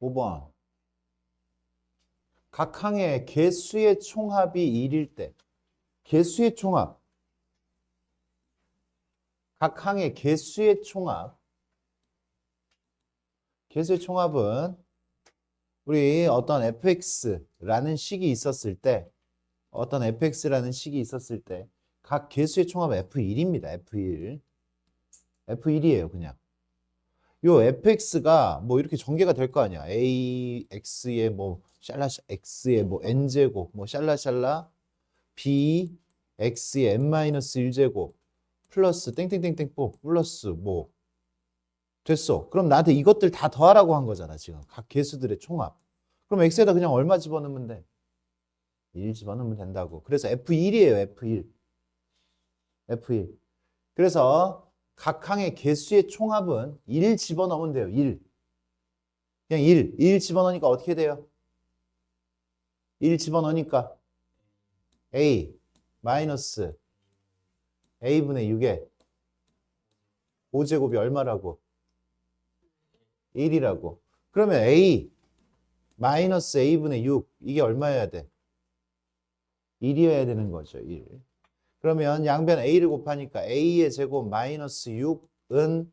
5번. 각 항의 개수의 총합이 1일 때. 개수의 총합. 각 항의 개수의 총합. 개수의 총합은 우리 어떤 fx라는 식이 있었을 때 각 개수의 총합은 f1입니다. f1. f1이에요, 그냥. 요 fx가 뭐 이렇게 전개가 될 거 아니야. ax의 뭐 샬라 x의 뭐 n제곱 뭐 샬라샬라 b x의 n-1제곱 플러스 땡땡땡땡 플러스 뭐 됐어. 그럼 나한테 이것들 다 더하라고 한 거잖아, 지금. 각 개수들의 총합. 그럼 x에다 그냥 얼마 집어넣으면 돼? 1 집어넣으면 된다고. 그래서 f1이에요, f1. f1. 그래서 각 항의 개수의 총합은 1 집어넣으면 돼요. 1. 그냥 1 집어넣으니까 어떻게 돼요? 1 집어넣으니까 a 마이너스 a분의 6에 5제곱이 얼마라고? 1이라고. 그러면 a 마이너스 a분의 6 이게 얼마여야 돼? 1이어야 되는 거죠. 1. 그러면 양변 a를 곱하니까 a의 제곱 마이너스 6은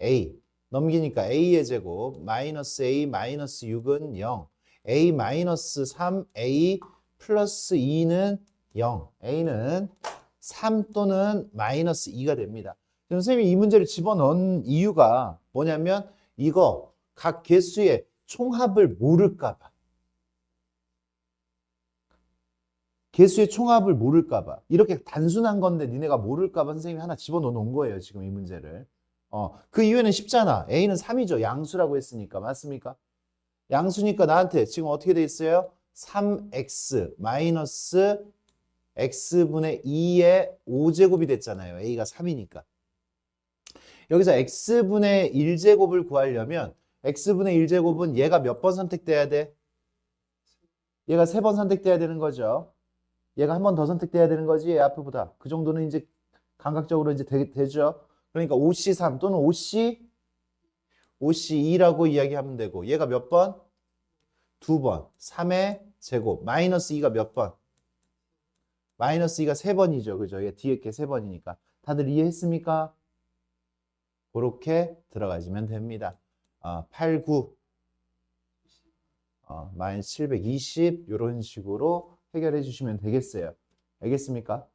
a. 넘기니까 a의 제곱 마이너스 a 마이너스 6은 0. a 마이너스 3a 플러스 2는 0. a는 3 또는 마이너스 2가 됩니다. 선생님이 이 문제를 집어넣은 이유가 뭐냐면 이거 각 개수의 총합을 모를까 봐. 개수의 총합을 모를까 봐. 이렇게 단순한 건데 니네가 모를까 봐 선생님이 하나 집어넣어 놓은 거예요. 지금 이 문제를. 그 이유는 쉽잖아. a는 3이죠. 양수라고 했으니까. 맞습니까? 양수니까 나한테 지금 어떻게 돼 있어요? 3x 마이너스 x분의 2의 5제곱이 됐잖아요. a가 3이니까. 여기서 x분의 1제곱을 구하려면 x분의 1제곱은 얘가 몇 번 선택돼야 돼? 얘가 3번 선택돼야 되는 거죠. 얘가 한 번 더 선택돼야 되는 거지. 얘 앞에보다. 그 정도는 이제 감각적으로 이제 되죠. 그러니까 5C3 또는 5C2라고 이야기하면 되고 얘가 몇 번? 2번. 3의 제곱. 마이너스 2가 몇 번? 마이너스 2가 3번이죠. 그죠? 얘 뒤에 게 3번이니까. 다들 이해했습니까? 그렇게 들어가시면 됩니다. 8, 9, 마이너스 720 이런 식으로 해결해 주시면 되겠어요. 알겠습니까?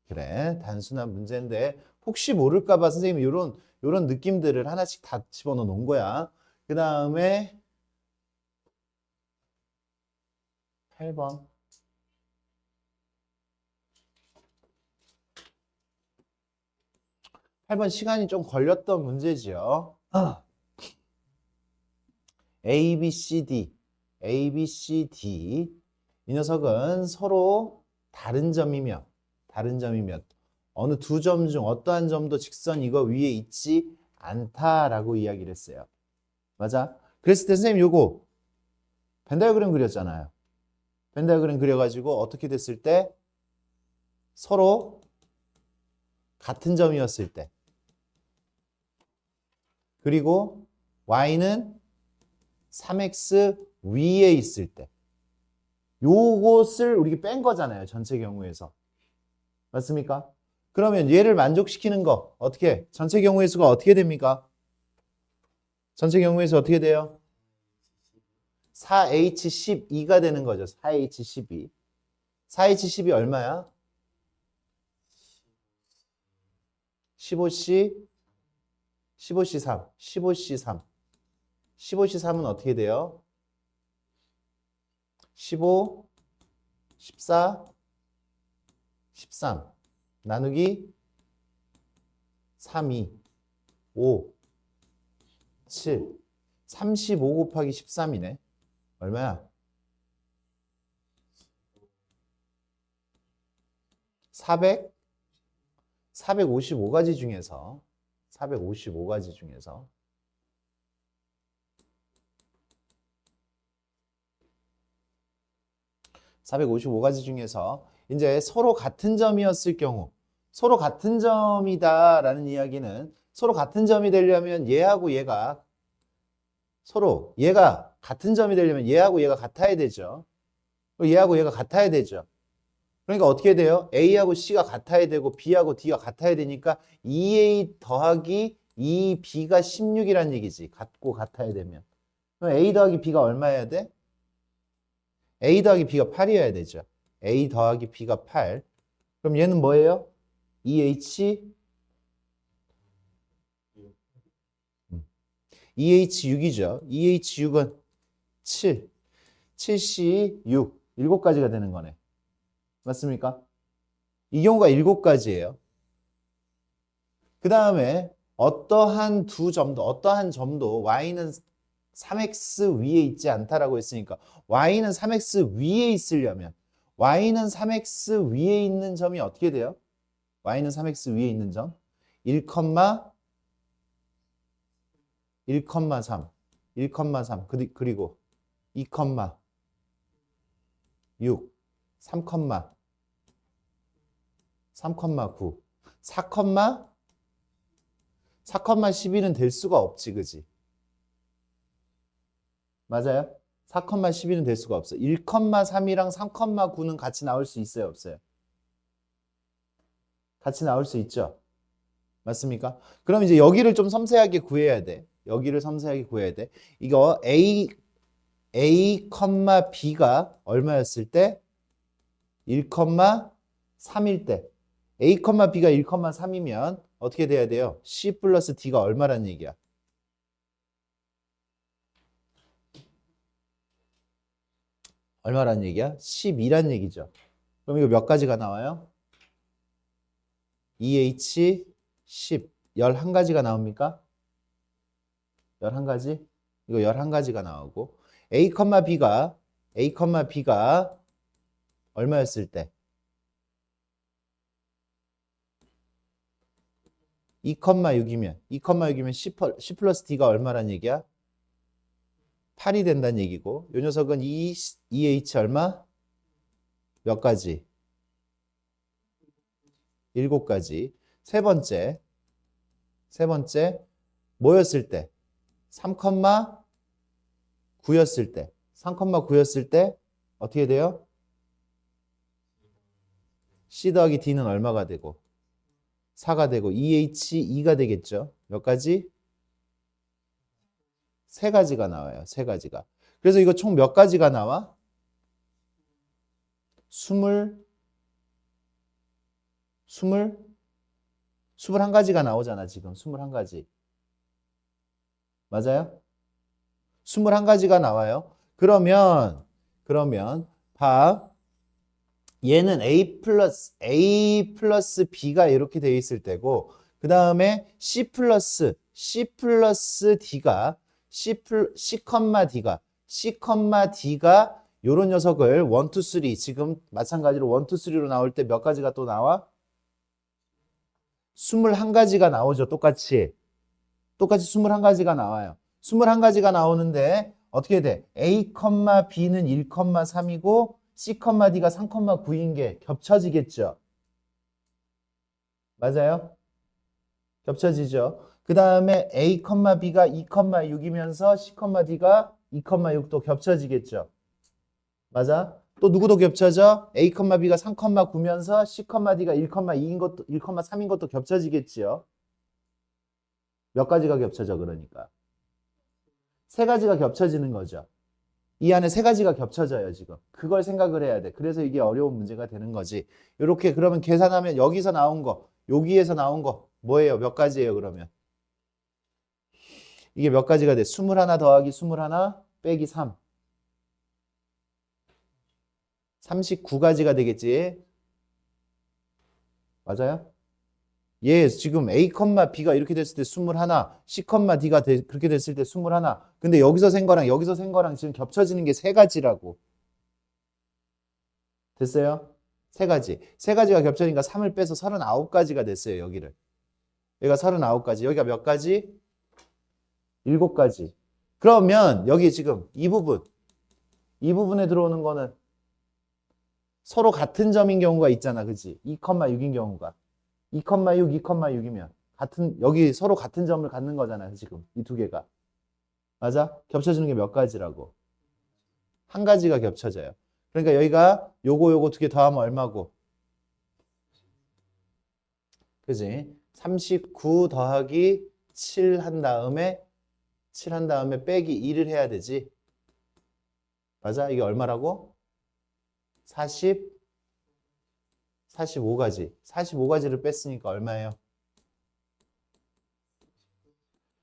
그래. 단순한 문제인데 혹시 모를까 봐 선생님이 요런 느낌들을 하나씩 다 집어넣어 놓은 거야. 그 다음에 8번. 8번 시간이 좀 걸렸던 문제지요. A, B, C, D. A, B, C, D. 이 녀석은 서로 다른 점이면 어느 두 점 중 어떠한 점도 직선 이거 위에 있지 않다라고 이야기를 했어요. 맞아? 그랬을 때 선생님 요거 벤 다이어그램 그렸잖아요. 벤 다이어그램 그려가지고 어떻게 됐을 때 서로 같은 점이었을 때 그리고 y는 3x 위에 있을 때 요것을 우리가 뺀 거잖아요. 전체 경우에서. 맞습니까? 그러면 얘를 만족시키는 거 어떻게? 전체 경우의 수가 어떻게 됩니까? 전체 경우의 수 어떻게 돼요? 4h12가 되는 거죠. 4h12. 4h12 얼마야? 15c 15c3 15c3 15c3은 어떻게 돼요? 15 14 13 나누기 3, 2 5 7 35 곱하기 13이네. 얼마야? 455가지 중에서 455가지 중에서 이제 서로 같은 점이었을 경우 서로 같은 점이다라는 이야기는 서로 같은 점이 되려면 얘하고 얘가 서로 얘가 같은 점이 되려면 얘하고 얘가 같아야 되죠. 얘하고 얘가 같아야 되죠. 그러니까 어떻게 돼요? A하고 C가 같아야 되고 B하고 D가 같아야 되니까 2A 더하기 2B가 16이란 얘기지. 같고 같아야 되면. 그럼 A 더하기 B가 얼마여야 돼? A 더하기 B가 8이어야 되죠. A 더하기 B가 8. 그럼 얘는 뭐예요? 2H 2H6이죠. 2H6은 7. 7C6. 7가지가 되는 거네. 맞습니까? 이 경우가 7가지예요. 그 다음에 어떠한 점도 y는 3x 위에 있지 않다라고 했으니까 y는 3x 위에 있으려면 y는 3x 위에 있는 점이 어떻게 돼요? y는 3x 위에 있는 점 1,1,3 1,3 그리고 2,6 3,9 4,12는 될 수가 없지, 그지? 맞아요? 4,12는 될 수가 없어. 1,3이랑 3,9는 같이 나올 수 있어요, 없어요? 같이 나올 수 있죠? 맞습니까? 그럼 이제 여기를 좀 섬세하게 구해야 돼. 여기를 섬세하게 구해야 돼. 이거 A, B가 얼마였을 때? 1,3일 때. A, B가 1,3이면 어떻게 돼야 돼요? C 플러스 D가 얼마란 얘기야? 얼마란 얘기야? 12란 얘기죠. 그럼 이거 몇 가지가 나와요? 2H 10. 11가지가 나옵니까? 11가지? 이거 11가지가 나오고 A, B가 얼마였을 때? 2,6이면 10 플러스 D가 얼마란 얘기야? 8이 된다는 얘기고 이 녀석은 2H 얼마? 몇 가지? 7가지. 세 번째 뭐였을 때? 3,9였을 때. 3,9였을 때 어떻게 돼요? C 더하기 D는 얼마가 되고? 4가 되고 2H2가 되겠죠. 몇 가지? 3가지가 나와요. 3가지가. 그래서 이거 총 몇 가지가 나와? 21가지가 나오잖아, 지금. 21가지. 맞아요? 21가지가 나와요. 그러면 봐. 얘는 A 플러스 B가 이렇게 되어 있을 때고 그 다음에 C 플러스 D가 D가 요런 녀석을 1, 2, 3 지금 마찬가지로 1, 2, 3로 나올 때 몇 가지가 또 나와? 21가지가 나오죠. 똑같이 21가지가 나와요. 21가지가 나오는데 어떻게 돼? A, B는 1,3이고 C, D가 3,9인 게 겹쳐지겠죠. 맞아요? 겹쳐지죠. 그 다음에 A, B가 2,6이면서 C, D가 2,6도 겹쳐지겠죠. 맞아? 또 누구도 겹쳐져? A, B가 3,9면서 C, D가 1,2인 것도 1,3인 것도 겹쳐지겠지요. 몇 가지가 겹쳐져 그러니까? 3가지가 겹쳐지는 거죠. 이 안에 3가지가 겹쳐져요, 지금. 그걸 생각을 해야 돼. 그래서 이게 어려운 문제가 되는 거지. 이렇게 그러면 계산하면 여기서 나온 거, 여기에서 나온 거 뭐예요? 몇 가지예요, 그러면? 이게 몇 가지가 돼? 21 더하기 21 빼기 3. 39가지가 되겠지. 맞아요? 얘 지금 A, B가 이렇게 됐을 때 21, C, D가 그렇게 됐을 때 21. 근데 여기서 센 거랑 여기서 센 거랑 지금 겹쳐지는 게 3가지라고. 됐어요? 3가지. 3가지가 겹쳐지니까 3을 빼서 39가지가 됐어요, 여기를. 여기가 39가지. 여기가 몇 가지? 7가지. 그러면 여기 지금 이 부분에 들어오는 거는 서로 같은 점인 경우가 있잖아, 그치? 2,6인 경우가. 2,6, 2,6이면 여기 서로 같은 점을 갖는 거잖아요, 지금 이 두 개가. 맞아? 겹쳐지는 게 몇 가지라고? 한 가지가 겹쳐져요. 그러니까 여기가 요거 두 개 더하면 얼마고? 그지? 39 더하기 7 한 다음에 빼기 2를 해야 되지. 맞아? 이게 얼마라고? 45가지. 45가지를 뺐으니까 얼마예요?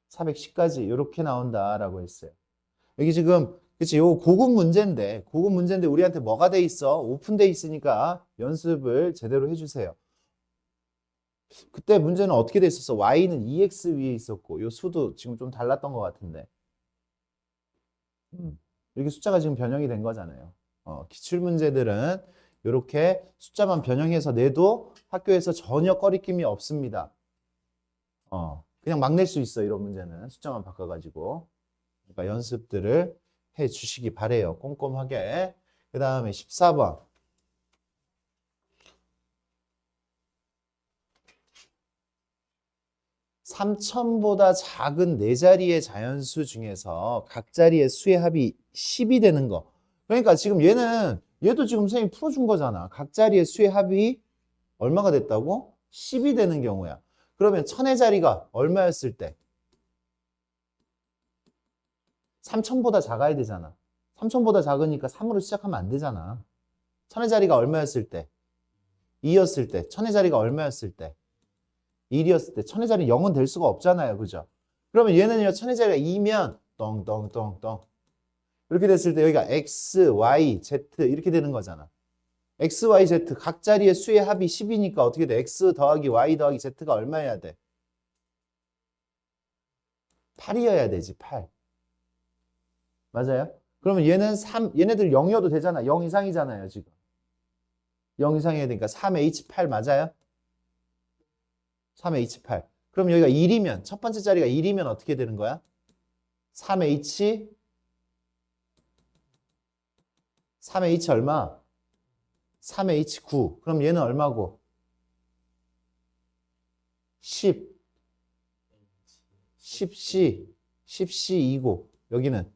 410가지. 이렇게 나온다라고 했어요. 여기 지금 그치? 요 고급 문제인데 우리한테 뭐가 돼 있어? 오픈돼 있으니까 연습을 제대로 해주세요. 그때 문제는 어떻게 돼 있었어? y는 2x 위에 있었고 요 수도 지금 좀 달랐던 것 같은데 이렇게 숫자가 지금 변형이 된 거잖아요. 기출 문제들은 이렇게 숫자만 변형해서 내도 학교에서 전혀 꺼리낌이 없습니다. 그냥 막 낼 수 있어 이런 문제는 숫자만 바꿔가지고. 그러니까 연습들을 해 주시기 바래요. 꼼꼼하게. 그 다음에 14번. 3,000보다 작은 네 자리의 자연수 중에서 각 자리의 수의 합이 10이 되는 거. 그러니까 지금 얘도 지금 선생님이 풀어준 거잖아. 각 자리의 수의 합이 얼마가 됐다고? 10이 되는 경우야. 그러면 천의 자리가 얼마였을 때? 3,000보다 작아야 되잖아. 3,000보다 작으니까 3으로 시작하면 안 되잖아. 천의 자리가 얼마였을 때? 2였을 때. 천의 자리가 얼마였을 때? 1이었을 때. 천의 자리 0은 될 수가 없잖아요. 그죠? 그러면 얘는요. 천의 자리가 2면 똥똥똥똥 이렇게 됐을 때 여기가 x, y, z 이렇게 되는 거잖아. x, y, z 각 자리의 수의 합이 10이니까 어떻게 돼? x 더하기 y 더하기 z가 얼마여야 돼? 8이어야 되지. 8. 맞아요? 그러면 얘네들 0이어도 되잖아. 0 이상이잖아요, 지금. 0 이상이어야 되니까 3H8 맞아요? 3H8. 그럼 여기가 1이면, 첫 번째 자리가 1이면 어떻게 되는 거야? 3H 얼마? 3H9. 그럼 얘는 얼마고? 10C2고. 여기는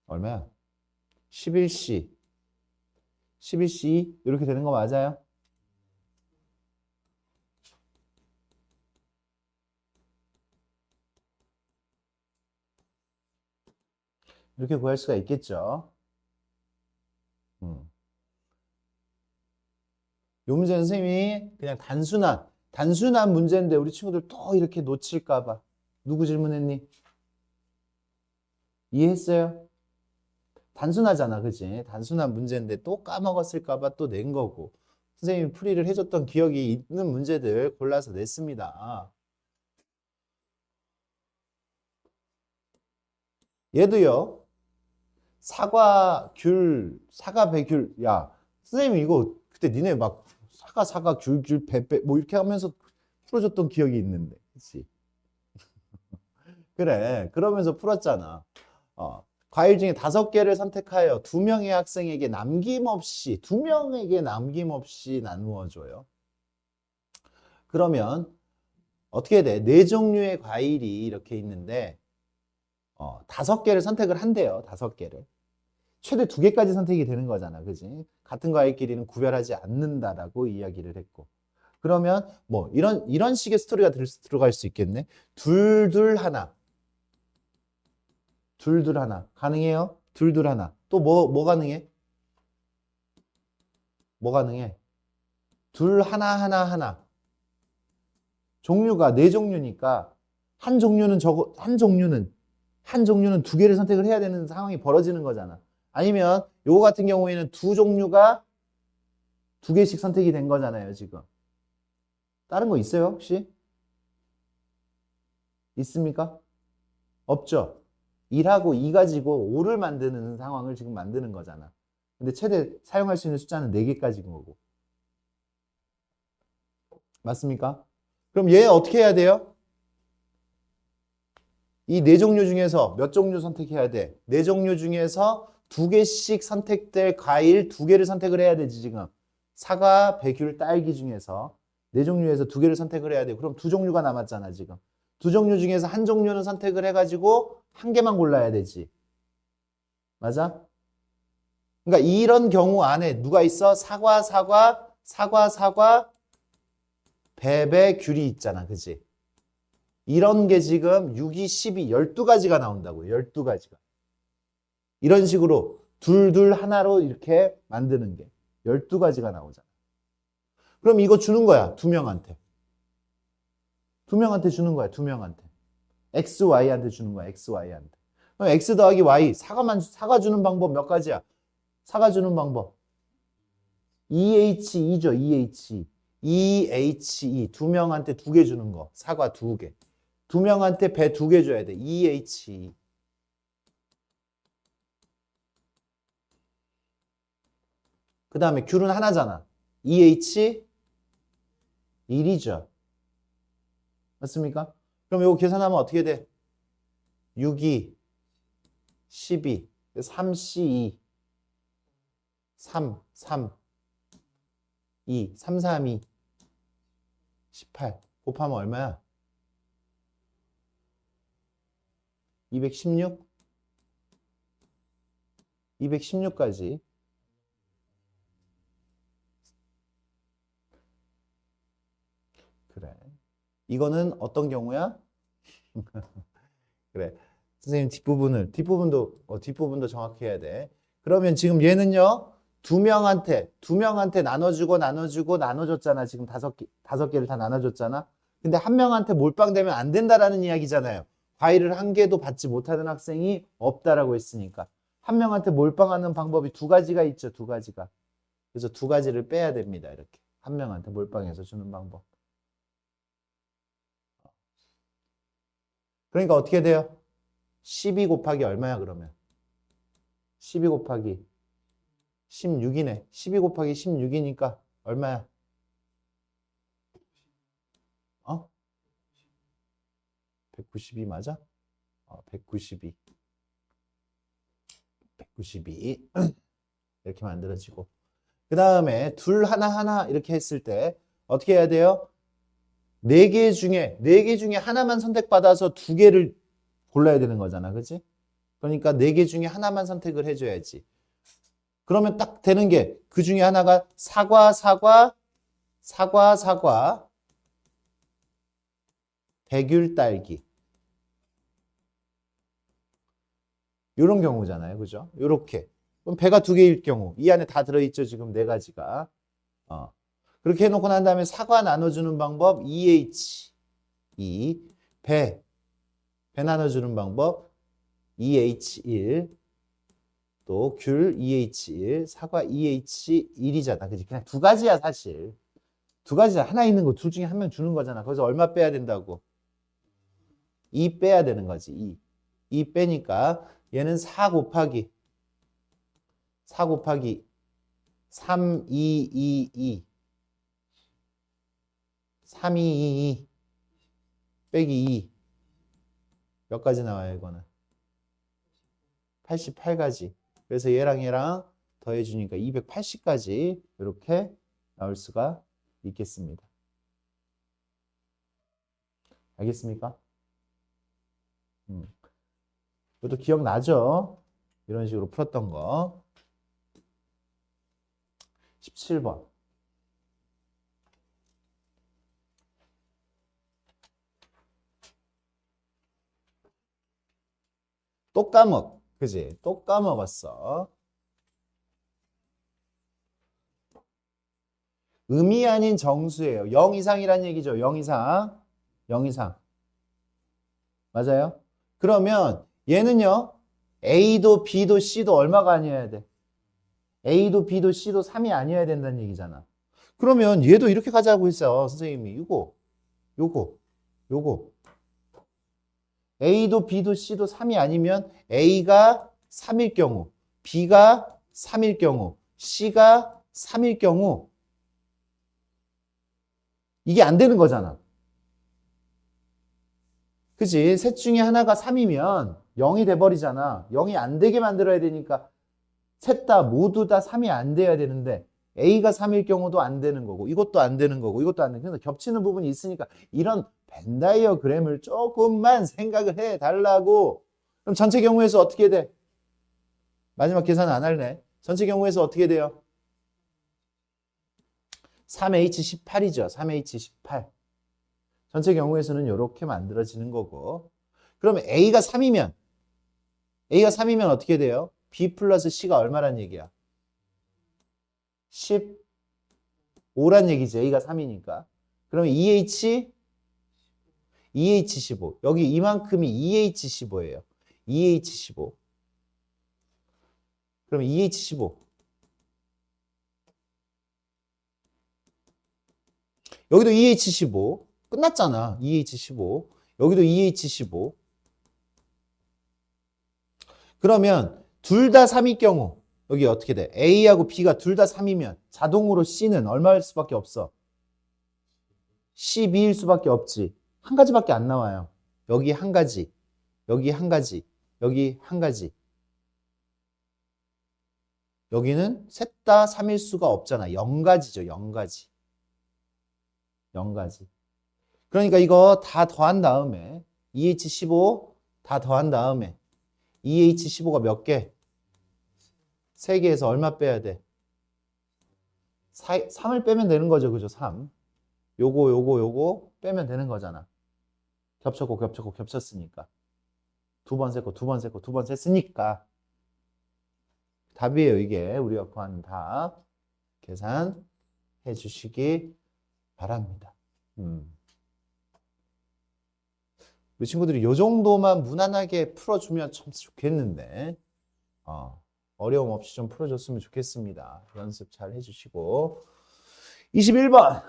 얼마야? 11C. 11C 이렇게 되는 거 맞아요? 이렇게 구할 수가 있겠죠. 요 문제는 선생님이 그냥 단순한 문제인데 우리 친구들 또 이렇게 놓칠까 봐. 누구 질문했니? 이해했어요? 단순하잖아, 그치? 단순한 문제인데 또 까먹었을까 봐 또 낸 거고. 선생님이 풀이를 해줬던 기억이 있는 문제들 골라서 냈습니다. 얘도요. 사과, 배귤. 야, 선생님이 이거 그때 니네 막 사과, 귤, 배, 뭐 이렇게 하면서 풀어줬던 기억이 있는데. 그치? 그래. 그러면서 풀었잖아. 과일 중에 5개를 선택하여 2명의 학생에게 남김없이 2명에게 남김없이 나누어 줘요. 그러면 어떻게 돼? 4종류의 과일이 이렇게 있는데 5개를 선택을 한대요. 5개를. 최대 2개까지 선택이 되는 거잖아. 그지? 같은 과일끼리는 구별하지 않는다라고 이야기를 했고. 그러면 뭐 이런 식의 스토리가 들어갈 수 있겠네. 둘 하나. 둘 하나. 가능해요? 둘 하나. 또 뭐 가능해? 뭐 가능해? 둘 하나. 종류가 4종류니까 한 종류는 2개를 선택을 해야 되는 상황이 벌어지는 거잖아. 아니면 요거 같은 경우에는 2종류가 2개씩 선택이 된 거잖아요, 지금. 다른 거 있어요, 혹시? 있습니까? 없죠? 1하고 2 가지고 5를 만드는 상황을 지금 만드는 거잖아. 근데 최대 사용할 수 있는 숫자는 4개까지인 거고. 맞습니까? 그럼 얘 어떻게 해야 돼요? 이 4종류 중에서 몇 종류 선택해야 돼? 4종류 중에서 2개씩 선택될 과일 2개를 선택을 해야 되지, 지금. 사과, 배귤, 딸기 중에서 4종류에서 2개를 선택을 해야 돼. 그럼 2종류가 남았잖아, 지금. 두 종류 중에서 한 종류는 선택을 해가지고 한 개만 골라야 되지. 맞아? 그러니까 이런 경우 안에 누가 있어? 사과, 사과, 사과, 사과, 배, 귤이 있잖아. 그치? 이런 게 지금 6, 2, 12, 12가지가 나온다고요. 12가지가. 이런 식으로 둘 하나로 이렇게 만드는 게 12가지가 나오잖아. 그럼 이거 주는 거야. 두 명한테. 두 명한테 주는 거야. 두 명한테. X, Y한테 주는 거야. X, Y한테. 그럼 X 더하기 Y. 사과 주는 방법 몇 가지야? 사과 주는 방법. EHE죠. EHE. EHE. 두 명한테 두 개 주는 거. 사과 두 개. 두 명한테 배 두 개 줘야 돼. EHE. 그 다음에 귤은 하나잖아. EH 1이죠. 맞습니까? 그럼 이거 계산하면 어떻게 돼? 6, 2, 12, 3C2, 3, 3, 2, 3, 3, 2, 18. 곱하면 얼마야? 216? 216까지. 그래. 이거는 어떤 경우야? 그래. 선생님 뒷부분도 정확히 해야 돼. 그러면 지금 얘는요, 두 명한테 나눠줬잖아. 지금 다섯 개를 다 나눠줬잖아. 근데 한 명한테 몰빵되면 안 된다라는 이야기잖아요. 과일을 한 개도 받지 못하는 학생이 없다라고 했으니까. 한 명한테 몰빵하는 방법이 두 가지가 있죠. 두 가지가. 그래서 두 가지를 빼야 됩니다. 이렇게. 한 명한테 몰빵해서 주는 방법. 그러니까 어떻게 돼요? 12 곱하기 얼마야 그러면? 12 곱하기 16이네. 12 곱하기 16이니까 얼마야? 어? 192 맞아? 192. 192. 이렇게 만들어지고. 그 다음에 둘 하나 이렇게 했을 때 어떻게 해야 돼요? 네 개 중에 하나만 선택받아서 두 개를 골라야 되는 거잖아. 그치? 그러니까 네 개 중에 하나만 선택을 해줘야지. 그러면 딱 되는 게 그 중에 하나가 사과, 대귤, 딸기. 이런 경우잖아요. 그죠? 요렇게. 그럼 배가 두 개일 경우 이 안에 다 들어있죠. 지금 네 가지가. 그렇게 해놓고 난 다음에 사과 나눠주는 방법 EH 2, 배 나눠주는 방법 EH1, 또 귤 EH1, 사과 EH1이잖아. 그치? 그냥 두 가지야 사실. 두 가지야. 하나 있는 거 둘 중에 한 명 주는 거잖아. 거기서 얼마 빼야 된다고? 2 빼야 되는 거지. 2 빼니까 얘는 4 곱하기 3, 2, 2, 3, 2, 2, 2 빼기 2. 몇 가지 나와요, 이거는? 88가지. 그래서 얘랑 더해주니까 280까지 이렇게 나올 수가 있겠습니다. 알겠습니까? 이것도 기억나죠? 이런 식으로 풀었던 거. 17번. 또 까먹. 그지? 또 까먹었어. 음이 아닌 정수예요. 0 이상이란 얘기죠. 0 이상. 0 이상. 맞아요? 그러면 얘는요. A도 B도 C도 얼마가 아니어야 돼? A도 B도 C도 3이 아니어야 된다는 얘기잖아. 그러면 얘도 이렇게 가자고 했어. 선생님이. 요거. A도 B도 C도 3이 아니면 A가 3일 경우, B가 3일 경우, C가 3일 경우 이게 안 되는 거잖아. 그치? 셋 중에 하나가 3이면 0이 돼버리잖아. 0이 안 되게 만들어야 되니까 모두 다 3이 안 돼야 되는데 A가 3일 경우도 안 되는 거고 이것도 안 되는 거고 이것도 안 되는 거고 겹치는 부분이 있으니까 이런 벤 다이어그램을 조금만 생각을 해 달라고. 그럼 전체 경우에서 어떻게 돼? 마지막 계산 안 할래? 전체 경우에서 어떻게 돼요? 3H18이죠. 3H18. 전체 경우에서는 이렇게 만들어지는 거고. 그러면 A가 3이면 어떻게 돼요? B 플러스 C가 얼마란 얘기야? 15란 얘기지. A가 3이니까. 그러면 EH15. 여기 이만큼이 EH15예요. EH15. 그러면 EH15. 여기도 EH15. 끝났잖아. EH15. 여기도 EH15. 그러면 둘 다 3일 경우 여기 어떻게 돼? A하고 B가 둘 다 3이면 자동으로 C는 얼마일 수밖에 없어? 12일 수밖에 없지. 한 가지밖에 안 나와요. 여기 한 가지, 여기 한 가지, 여기 한 가지. 여기는 셋 다 3일 수가 없잖아. 0가지죠. 0가지. 0가지. 그러니까 이거 다 더한 다음에 EH15 다 더한 다음에 EH15가 몇 개? 3개에서 얼마 빼야 돼? 3을 빼면 되는 거죠. 그죠? 3. 요거 빼면 되는 거잖아. 겹쳤고 겹쳤고 겹쳤으니까. 두 번 셌고 두 번 셌고 두 번 셌으니까. 답이에요. 이게 우리가 구하는 답. 계산해 주시기 바랍니다. 우리 친구들이 요 정도만 무난하게 풀어주면 참 좋겠는데 어려움 없이 좀 풀어줬으면 좋겠습니다. 연습 잘 해주시고 21번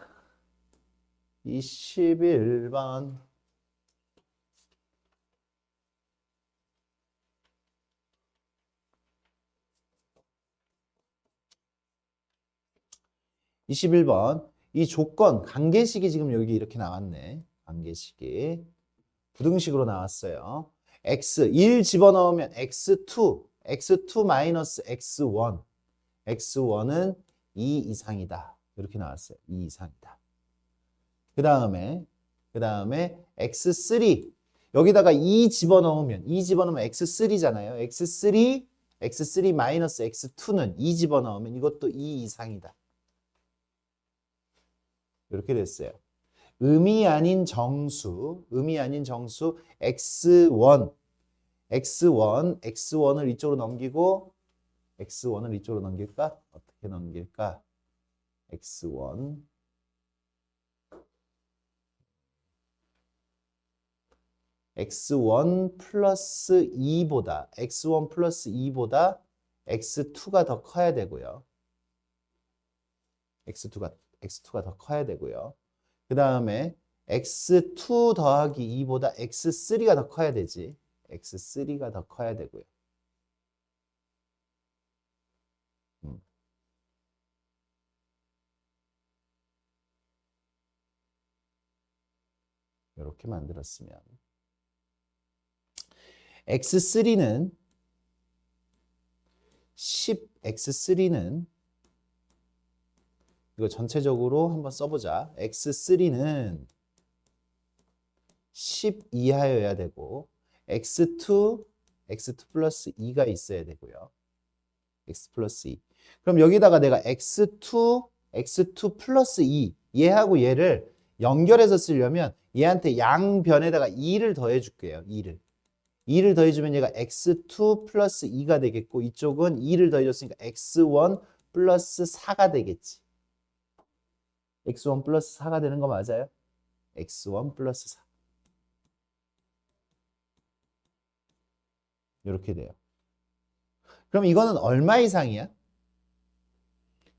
21번 이 조건 관계식이 지금 여기 이렇게 나왔네. 관계식이 부등식으로 나왔어요. x 1 집어넣으면 x2 마이너스 x1 x1은 2 이상이다. 이렇게 나왔어요. 2 이상이다. 그 다음에 x3 여기다가 2 집어넣으면 x3잖아요. x3 마이너스 x2는 2 집어넣으면 이것도 2 이상이다. 이렇게 됐어요. 음이 아닌 정수 x1을 이쪽으로 넘기고 x1을 이쪽으로 넘길까? 어떻게 넘길까? x1 플러스 2보다 x2가 더 커야 되고요. x2가 더 커야 되고요. 그 다음에 x2 더하기 2보다 x3가 더 커야 되지. x3가 더 커야 되고요. 이렇게 만들었으면 x3는 이거 전체적으로 한번 써보자. x3는 10 이하여야 되고 x2 플러스 2가 있어야 되고요. x 플러스 2. 그럼 여기다가 내가 x2 플러스 2 얘하고 얘를 연결해서 쓰려면 얘한테 양변에다가 2를 더해 줄게요. 2를 더해주면 얘가 x2 플러스 2가 되겠고 이쪽은 2를 더해줬으니까 x1 플러스 4가 되겠지. x1 플러스 4가 되는 거 맞아요? x1 플러스 4. 이렇게 돼요. 그럼 이거는 얼마 이상이야?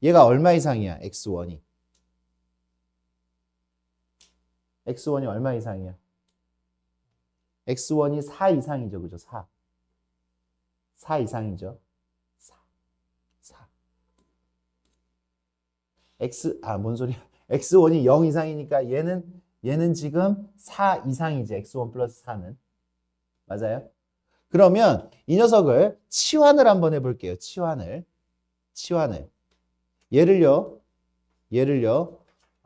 얘가 얼마 이상이야? x1이. x1이 얼마 이상이야? x1이 4 이상이죠. 그죠? 4 이상이죠. 4. 뭔 소리야? x1이 0 이상이니까 얘는 지금 4 이상이지. x1 플러스 4는. 맞아요? 그러면 이 녀석을 치환을 한번 해볼게요. 치환을. 얘를요.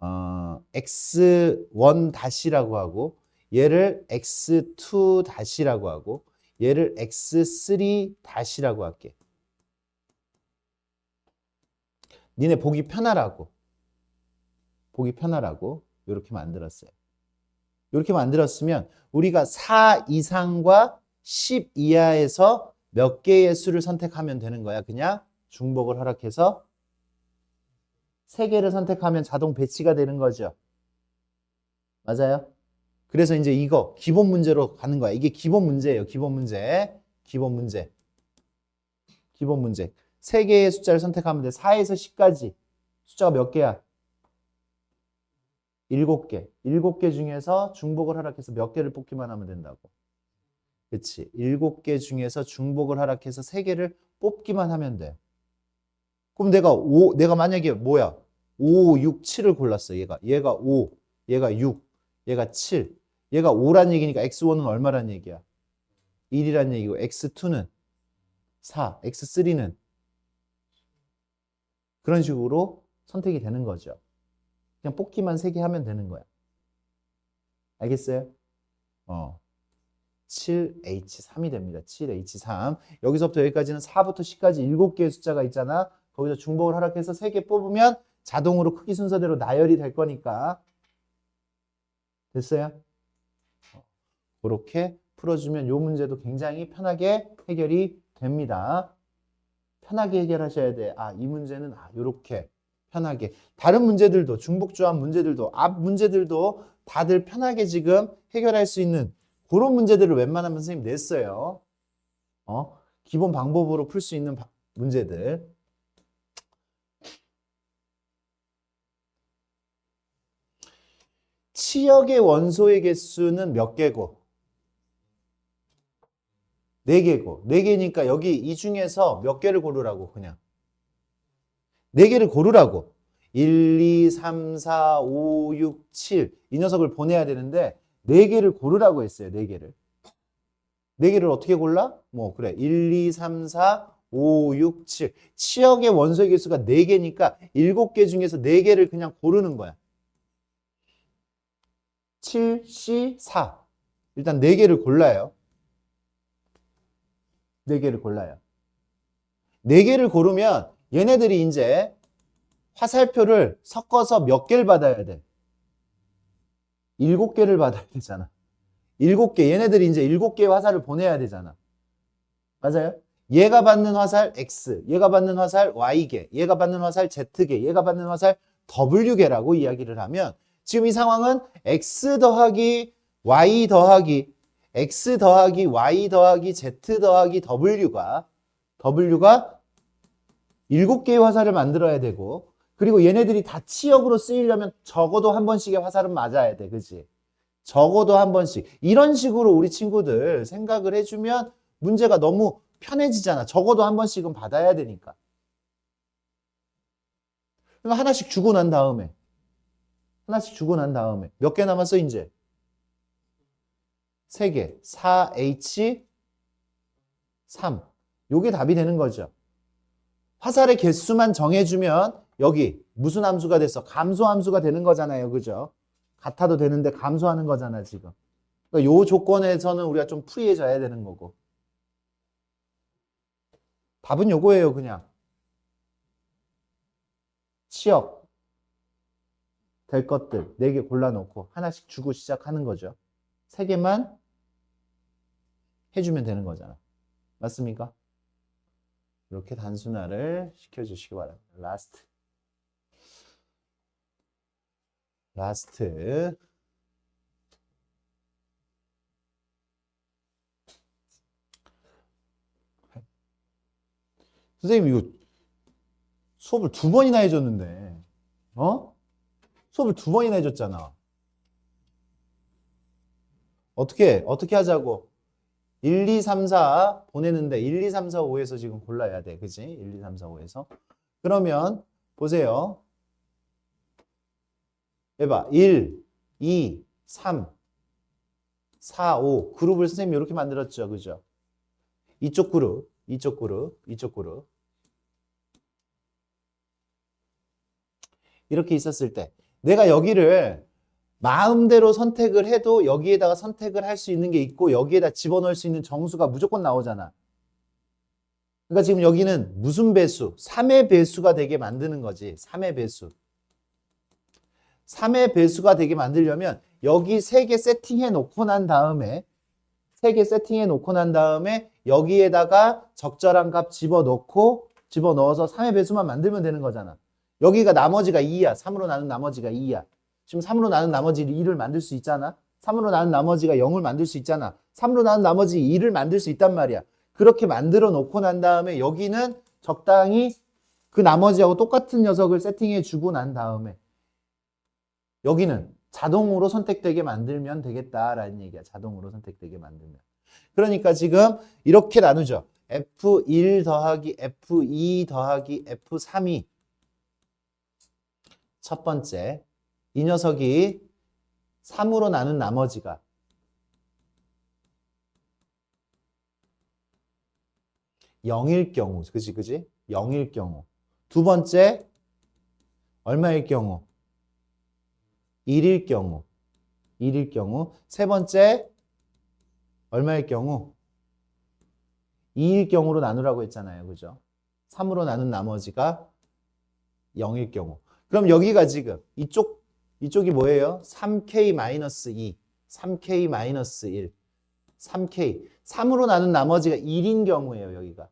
x1 다시라고 하고 얘를 x2 다시라고 하고 얘를 x3 다시라고 할게. 니네 보기 편하라고. 보기 편하라고 이렇게 만들었어요. 이렇게 만들었으면 우리가 4 이상과 10 이하에서 몇 개의 수를 선택하면 되는 거야. 그냥 중복을 허락해서 3개를 선택하면 자동 배치가 되는 거죠. 맞아요? 그래서 이제 이거 기본 문제로 가는 거야. 이게 기본 문제예요. 기본 문제. 기본 문제. 기본 문제. 3개의 숫자를 선택하면 돼. 4에서 10까지. 숫자가 몇 개야? 7개. 7개 중에서 중복을 허락해서 몇 개를 뽑기만 하면 된다고. 그치. 7개 중에서 중복을 허락해서 3개를 뽑기만 하면 돼. 그럼 내가 만약에 뭐야? 5, 6, 7을 골랐어. 얘가 5, 얘가 6, 얘가 7. 얘가 5란 얘기니까 x1은 얼마란 얘기야? 1이란 얘기고 x2는 4, x3는 그런 식으로 선택이 되는 거죠. 그냥 뽑기만 3개 하면 되는 거야. 알겠어요? 7H3이 됩니다. 7H3. 여기서부터 여기까지는 4부터 10까지 7개의 숫자가 있잖아. 거기서 중복을 허락해서 3개 뽑으면 자동으로 크기 순서대로 나열이 될 거니까. 됐어요? 그렇게 풀어주면 이 문제도 굉장히 편하게 해결이 됩니다. 편하게 해결하셔야 돼. 이 문제는 이렇게 편하게. 다른 문제들도 중복조합 문제들도 앞 문제들도 다들 편하게 지금 해결할 수 있는 그런 문제들을 웬만하면 선생님 냈어요. 기본 방법으로 풀 수 있는 문제들. 치역의 원소의 개수는 몇 개고? 4개고. 4개니까 여기 이 중에서 몇 개를 고르라고 그냥. 4개를 고르라고. 1, 2, 3, 4, 5, 6, 7. 이 녀석을 보내야 되는데 4개를 고르라고 했어요. 4개를. 4개를 어떻게 골라? 그래. 1, 2, 3, 4, 5, 6, 7. 치역의 원소의 개수가 4개니까 7개 중에서 4개를 그냥 고르는 거야. 7, C, 4. 일단 4개를 골라요. 4개를 골라요. 4개를 고르면 얘네들이 이제 화살표를 섞어서 몇 개를 받아야 돼? 7개를 받아야 되잖아. 7개. 얘네들이 이제 7개의 화살을 보내야 되잖아. 맞아요? 얘가 받는 화살 X, 얘가 받는 화살 Y개, 얘가 받는 화살 Z개, 얘가 받는 화살 W개라고 이야기를 하면 지금 이 상황은 X 더하기 Y 더하기 X 더하기 Y 더하기 Z 더하기 W가 7개의 화살을 만들어야 되고 그리고 얘네들이 다 치역으로 쓰이려면 적어도 한 번씩의 화살은 맞아야 돼. 그치? 적어도 한 번씩. 이런 식으로 우리 친구들 생각을 해주면 문제가 너무 편해지잖아. 적어도 한 번씩은 받아야 되니까. 그러니까 하나씩 주고 난 다음에 몇 개 남았어 이제? 3개. 4H 3. 요게 답이 되는 거죠. 화살의 개수만 정해주면 여기 무슨 함수가 됐어? 감소함수가 되는 거잖아요. 그죠? 같아도 되는데 감소하는 거잖아 지금. 그러니까 요 조건에서는 우리가 좀 프리해져야 되는 거고. 답은 요거예요. 그냥. 치역 될 것들 4개 골라놓고 하나씩 주고 시작하는 거죠. 3개만 해주면 되는 거잖아. 맞습니까? 이렇게 단순화를 시켜주시기 바랍니다. 라스트. 선생님 이거 수업을 2번이나 해줬는데 수업을 2번이나 해줬잖아. 어떻게 하자고? 1, 2, 3, 4 보내는데 1, 2, 3, 4, 5에서 지금 골라야 돼. 그치? 1, 2, 3, 4, 5에서. 그러면 보세요. 해봐. 1, 2, 3, 4, 5 그룹을 선생님이 이렇게 만들었죠. 그죠? 이쪽 그룹. 이렇게 있었을 때 내가 여기를 마음대로 선택을 해도 여기에다가 선택을 할 수 있는 게 있고 여기에다 집어넣을 수 있는 정수가 무조건 나오잖아. 그러니까 지금 여기는 무슨 배수? 3의 배수가 되게 만드는 거지. 3의 배수. 3의 배수가 되게 만들려면 여기 3개 세팅해 놓고 난 다음에 3개 세팅해 놓고 난 다음에 여기에다가 적절한 값 집어넣어서 3의 배수만 만들면 되는 거잖아. 여기가 나머지가 2야. 3으로 나눈 나머지가 2야. 지금 3으로 나눈 나머지 2를 만들 수 있잖아. 3으로 나눈 나머지가 0을 만들 수 있잖아. 3으로 나눈 나머지 2를 만들 수 있단 말이야. 그렇게 만들어 놓고 난 다음에 여기는 적당히 그 나머지하고 똑같은 녀석을 세팅해 주고 난 다음에 여기는 자동으로 선택되게 만들면 되겠다라는 얘기야. 자동으로 선택되게 만들면. 그러니까 지금 이렇게 나누죠. F1 더하기 F2 더하기 F3이 첫 번째. 이 녀석이 3으로 나눈 나머지가 0일 경우. 그지? 0일 경우. 두 번째 얼마일 경우? 1일 경우. 1일 경우. 세 번째 얼마일 경우? 2일 경우로 나누라고 했잖아요. 그죠? 3으로 나눈 나머지가 0일 경우. 그럼 여기가 지금 이쪽이 뭐예요? 3K-2, 3K-1, 3K. 3으로 나눈 나머지가 1인 경우예요. 여기가.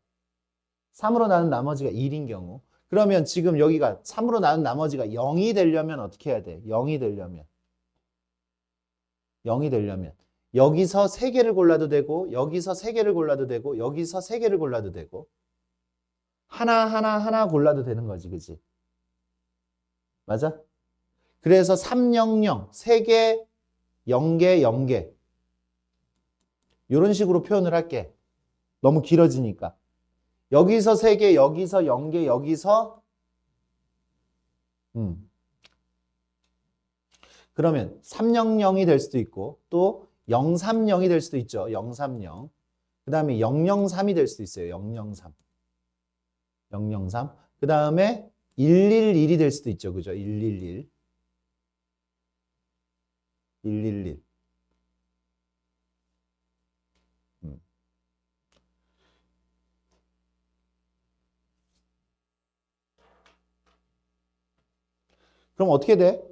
3으로 나눈 나머지가 1인 경우. 그러면 지금 여기가 3으로 나눈 나머지가 0이 되려면 어떻게 해야 돼? 0이 되려면 여기서 3개를 골라도 되고 여기서 3개를 골라도 되고 여기서 3개를 골라도 되고 하나 골라도 되는 거지. 그치? 맞아? 그래서 300, 3개, 0개, 0개 이런 식으로 표현을 할게. 너무 길어지니까. 여기서 3개, 여기서 0개, 여기서 그러면 300이 될 수도 있고 또 030이 될 수도 있죠. 030. 그 다음에 003이 될 수도 있어요. 003. 그 다음에 111이 될 수도 있죠. 그죠? 111. 그럼 어떻게 돼?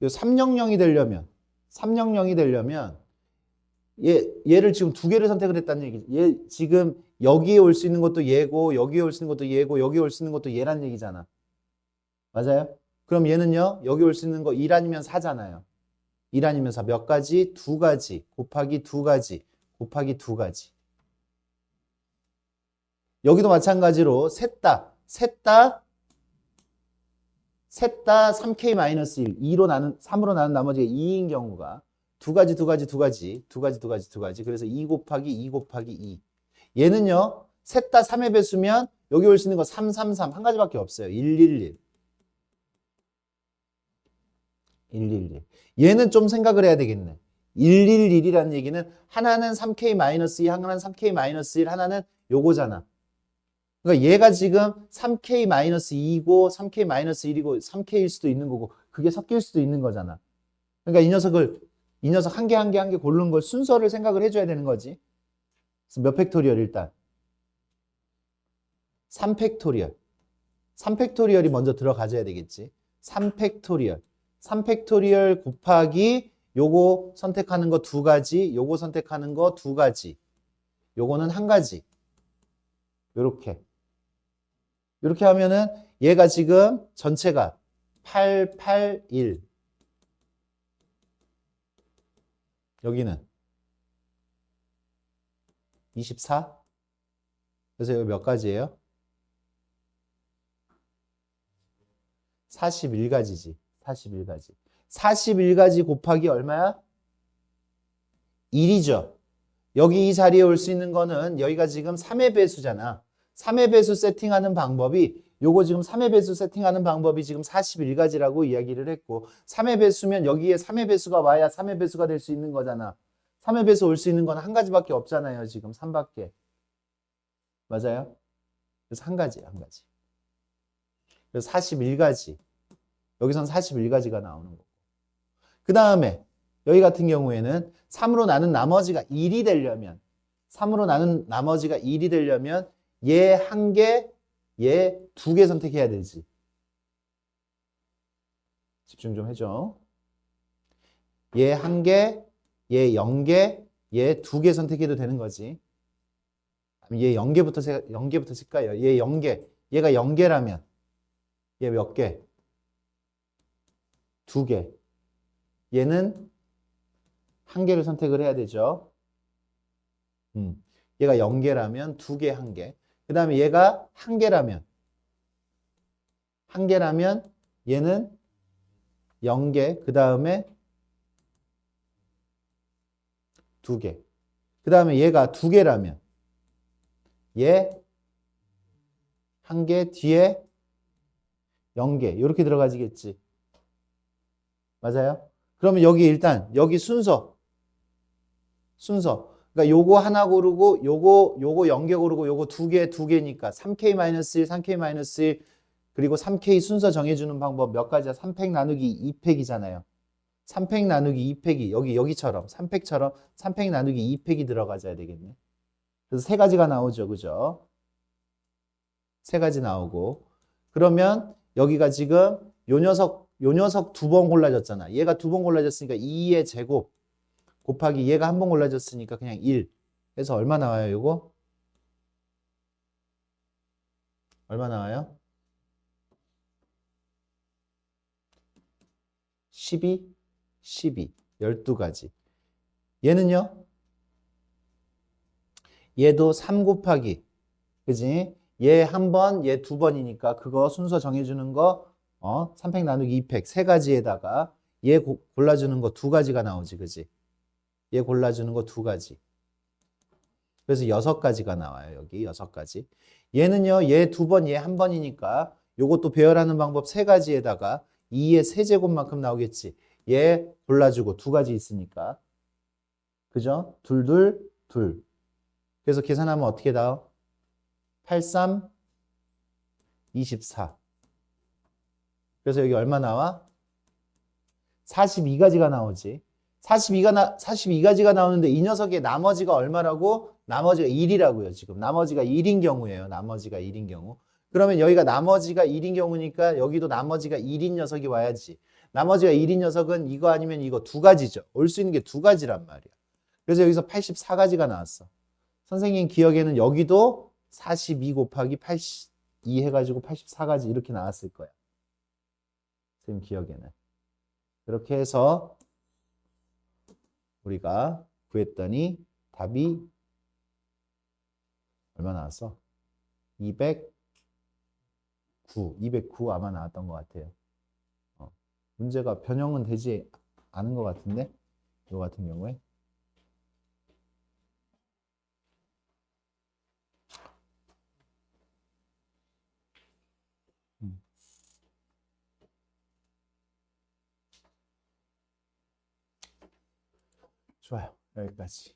300이 되려면 얘를 지금 2개를 선택을 했다는 얘기지. 얘 지금 여기에 올 수 있는 것도 얘고 여기에 올 수 있는 것도 얘고 여기에 올 수 있는 것도 얘란 얘기잖아. 맞아요? 그럼 얘는요. 여기 올 수 있는 거 1 아니면 4잖아요. 1 아니면 4. 몇 가지? 2가지 곱하기 2가지 곱하기 2가지. 여기도 마찬가지로 셋 다 3K-1, 3으로 나눈 나머지가 2인 경우가 2가지. 그래서 2 곱하기 2 곱하기 2. 얘는요, 셋 다 3의 배수면 여기 올 수 있는 거 3, 한 가지밖에 없어요. 111. 얘는 좀 생각을 해야 되겠네. 111이라는 얘기는 하나는 3K-2, 하나는 3K-1, 하나는 요거잖아. 그러니까 얘가 지금 3K-2고 3K-1이고 3K일 수도 있는 거고 그게 섞일 수도 있는 거잖아. 그러니까 이 녀석 한 개 고르는 걸 순서를 생각을 해줘야 되는 거지. 그래서 몇 팩토리얼 일단? 3팩토리얼. 3팩토리얼이 먼저 들어가줘야 되겠지. 3팩토리얼 곱하기 요거 선택하는 거 2가지, 요거 선택하는 거 2가지. 요거는 1가지. 요렇게 하면은 얘가 지금 전체가 881. 여기는 24. 그래서 여기 몇 가지예요? 41가지지. 41가지. 41가지 곱하기 얼마야? 1이죠. 여기 이 자리에 올 수 있는 거는 여기가 지금 3의 배수잖아. 3의 배수 세팅하는 방법이 요거 지금 3의 배수 세팅하는 방법이 지금 41가지라고 이야기를 했고 3의 배수면 여기에 3의 배수가 와야 3의 배수가 될 수 있는 거잖아. 3의 배수 올 수 있는 건 1가지밖에 없잖아요. 지금 3밖에. 맞아요? 그래서 1가지. 그래서 41가지. 여기선 41가지가 나오는 거고. 그 다음에 여기 같은 경우에는 3으로 나눈 나머지가 1이 되려면 3으로 나눈 나머지가 1이 되려면 얘 한 개, 얘 두 개 선택해야 되지. 집중 좀 해줘. 얘 한 개, 얘 0개, 얘 두 개 선택해도 되는 거지. 얘 0개부터 칠까요? 얘 0개. 얘가 0개라면 얘 몇 개? 두 개. 얘는 한 개를 선택을 해야 되죠. 얘가 0개라면 두 개, 한 개. 그 다음에 얘가 한 개라면 얘는 0개, 그 다음에 두 개. 그 다음에 얘가 두 개라면 얘 한 개, 뒤에 0개. 이렇게 들어가지겠지. 맞아요? 그러면 여기 일단 여기 순서. 그러니까 요거 하나 고르고 요거 0개 고르고 요거 두 개니까 3K-1, 3K-1 그리고 3K 순서 정해주는 방법 몇 가지야? 3팩 나누기 2팩이잖아요. 3팩 나누기 2팩이 여기처럼 3팩처럼 3팩 나누기 2팩이 들어가줘야 되겠네. 그래서 세 가지가 나오죠. 그죠? 세 가지 나오고. 그러면 여기가 지금 요 녀석 두 번 골라졌잖아. 얘가 두 번 골라졌으니까 2의 제곱 곱하기 얘가 한 번 골라졌으니까 그냥 1. 그래서 얼마 나와요, 요거? 얼마 나와요? 12? 12가지. 얘는요? 얘도 3 곱하기. 그지? 얘 한 번, 얘 두 번이니까 그거 순서 정해주는 거 3팩 나누기 2팩 세 가지에다가 얘 골라주는 거 두 가지가 나오지. 그지? 얘 골라주는 거 두 가지. 그래서 6가지가 나와요. 여기 6가지. 얘는요. 얘 두 번, 얘 한 번이니까 요것도 배열하는 방법 세 가지에다가 2의 세제곱만큼 나오겠지. 얘 골라주고 두 가지 있으니까. 그죠? 둘, 둘, 둘. 그래서 계산하면 어떻게 나와? 8, 3, 24. 그래서 여기 얼마 나와? 42가지가 나오지. 42가지가 나오는데 이 녀석의 나머지가 얼마라고? 나머지가 1이라고요. 지금 나머지가 1인 경우예요. 나머지가 1인 경우. 그러면 여기가 나머지가 1인 경우니까 여기도 나머지가 1인 녀석이 와야지. 나머지가 1인 녀석은 이거 아니면 이거 두 가지죠. 올 수 있는 게 두 가지란 말이야. 그래서 여기서 84가지가 나왔어. 선생님 기억에는 여기도 42 곱하기 82 해가지고 84가지 이렇게 나왔을 거야. 선생님 기억에는. 그렇게 해서 우리가 구했더니 답이 얼마 나왔어? 209 아마 나왔던 것 같아요. 문제가 변형은 되지 않은 것 같은데 이거 같은 경우에 좋아요. 여기까지.